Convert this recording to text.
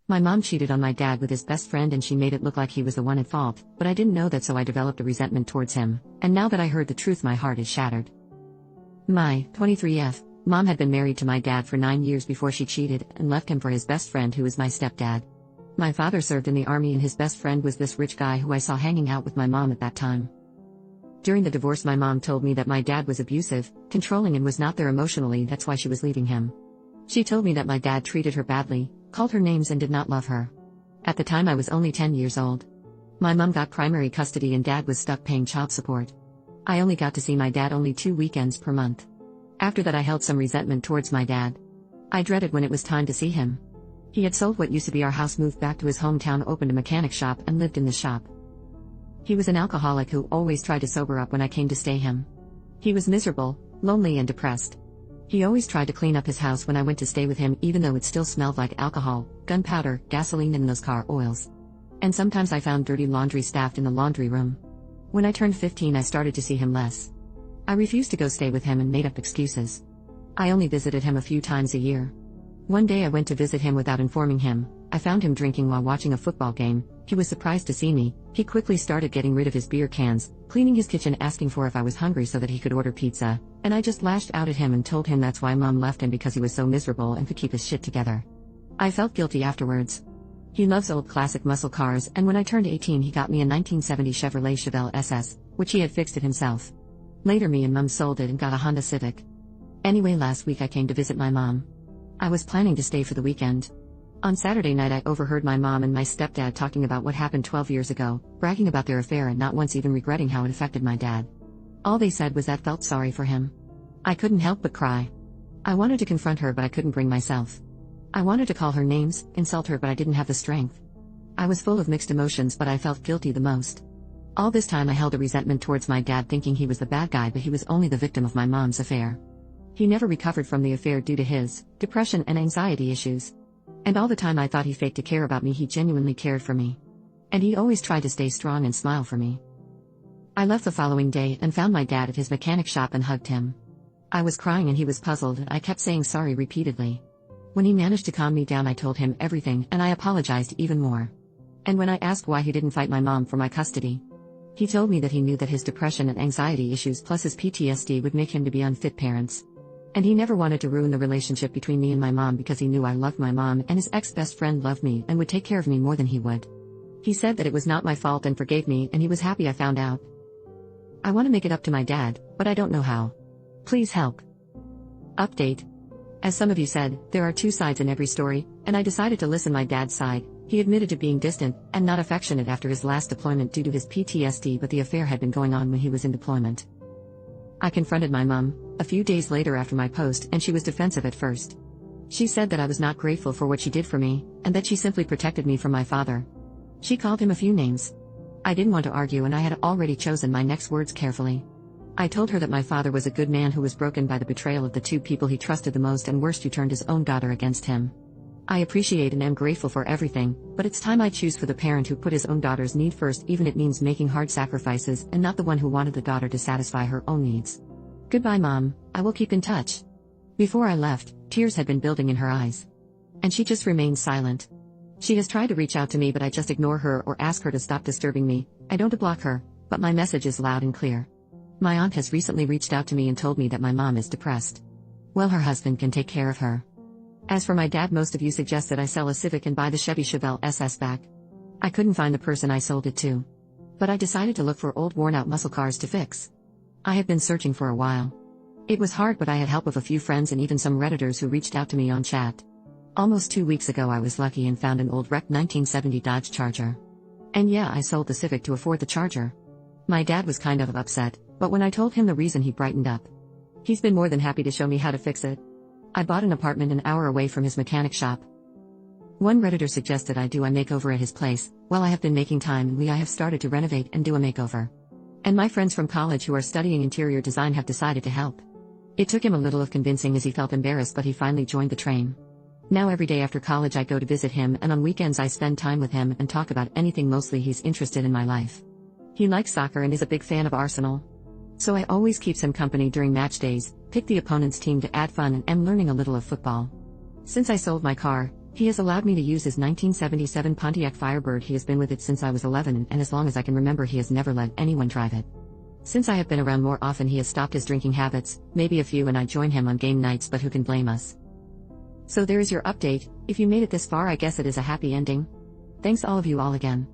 My mom cheated on my dad with his best friend and she made it look like he was the one at fault, but I didn't know that, so I developed a resentment towards him, and now that I heard the truth my heart is shattered. My 23F mom had been married to my dad for 9 years before she cheated and left him for his best friend, who is my stepdad. My father served in the army and his best friend was this rich guy who I saw hanging out with my mom at that time. During the divorce, my mom told me that my dad was abusive, controlling, and was not there emotionally. That's why she was leaving him. She told me that my dad treated her badly, called her names, and did not love her. At the time I was only 10 years old. My mom got primary custody and dad was stuck paying child support. I only got to see my dad only 2 weekends per month. After that I held some resentment towards my dad. I dreaded when it was time to see him. He had sold what used to be our house, moved back to his hometown, opened a mechanic shop, and lived in the shop. He was an alcoholic who always tried to sober up when I came to stay him. He was miserable, lonely, and depressed. He always tried to clean up his house when I went to stay with him, even though it still smelled like alcohol, gunpowder, gasoline, and those car oils. And sometimes I found dirty laundry stacked in the laundry room. When I turned 15 I started to see him less. I refused to go stay with him and made up excuses. I only visited him a few times a year. One day I went to visit him without informing him. I found him drinking while watching a football game. He was surprised to see me. He quickly started getting rid of his beer cans, cleaning his kitchen, asking for if I was hungry so that he could order pizza, and I just lashed out at him and told him that's why mom left him, because he was so miserable and could keep his shit together. I felt guilty afterwards. He loves old classic muscle cars, and when I turned 18 he got me a 1970 Chevrolet Chevelle SS, which he had fixed it himself. Later me and mom sold it and got a Honda Civic. Anyway, last week I came to visit my mom. I was planning to stay for the weekend. On Saturday night I overheard my mom and my stepdad talking about what happened 12 years ago, bragging about their affair and not once even regretting how it affected my dad. All they said was that felt sorry for him. I couldn't help but cry. I wanted to confront her but I couldn't bring myself. I wanted to call her names, insult her, but I didn't have the strength. I was full of mixed emotions, but I felt guilty the most. All this time I held a resentment towards my dad, thinking he was the bad guy, but he was only the victim of my mom's affair. He never recovered from the affair due to his depression and anxiety issues. And all the time I thought he faked to care about me. He genuinely cared for me. And he always tried to stay strong and smile for me. I left the following day and found my dad at his mechanic shop and hugged him. I was crying and he was puzzled, and I kept saying sorry repeatedly. When he managed to calm me down I told him everything and I apologized even more. And when I asked why he didn't fight my mom for my custody, he told me that he knew that his depression and anxiety issues plus his PTSD would make him to be unfit parents. And he never wanted to ruin the relationship between me and my mom because he knew I loved my mom and his ex-best friend loved me and would take care of me more than he would. He said that it was not my fault and forgave me, and he was happy I found out. I want to make it up to my dad, but I don't know how. Please help. Update. As some of you said, there are two sides in every story, and I decided to listen my dad's side. He admitted to being distant and not affectionate after his last deployment due to his PTSD, but the affair had been going on when he was in deployment. I confronted my mom a few days later after my post, and she was defensive at first. She said that I was not grateful for what she did for me, and that she simply protected me from my father. She called him a few names. I didn't want to argue, and I had already chosen my next words carefully. I told her that my father was a good man who was broken by the betrayal of the two people he trusted the most, and worst, who turned his own daughter against him. I appreciate and am grateful for everything, but it's time I choose for the parent who put his own daughter's need first, even if it means making hard sacrifices, and not the one who wanted the daughter to satisfy her own needs. Goodbye, Mom. I will keep in touch. Before I left, tears had been building in her eyes. And she just remained silent. She has tried to reach out to me, but I just ignore her or ask her to stop disturbing me. I don't block her, but my message is loud and clear. My aunt has recently reached out to me and told me that my mom is depressed. Well, her husband can take care of her. As for my dad, most of you suggested I sell a Civic and buy the Chevy Chevelle SS back. I couldn't find the person I sold it to. But I decided to look for old worn-out muscle cars to fix. I have been searching for a while. It was hard, but I had help of a few friends and even some Redditors who reached out to me on chat. Almost 2 weeks ago I was lucky and found an old wrecked 1970 Dodge Charger. And yeah, I sold the Civic to afford the Charger. My dad was kind of upset, but when I told him the reason, he brightened up. He's been more than happy to show me how to fix it. I bought an apartment an hour away from his mechanic shop. One Redditor suggested I do a makeover at his place. Well, I have been making time, and I have started to renovate and do a makeover. And my friends from college who are studying interior design have decided to help. It took him a little of convincing, as he felt embarrassed, but he finally joined the train. Now every day after college I go to visit him, and on weekends I spend time with him and talk about anything. Mostly he's interested in my life. He likes soccer and is a big fan of Arsenal. So I always keep him company during match days, pick the opponent's team to add fun, and am learning a little of football. Since I sold my car, He has allowed me to use his 1977 Pontiac Firebird. He has been with it since I was 11, and as long as I can remember he has never let anyone drive it. Since I have been around more often he has stopped his drinking habits, maybe a few, and I join him on game nights, but who can blame us? So there is your update. If you made it this far, I guess it is a happy ending. Thanks all of you all again.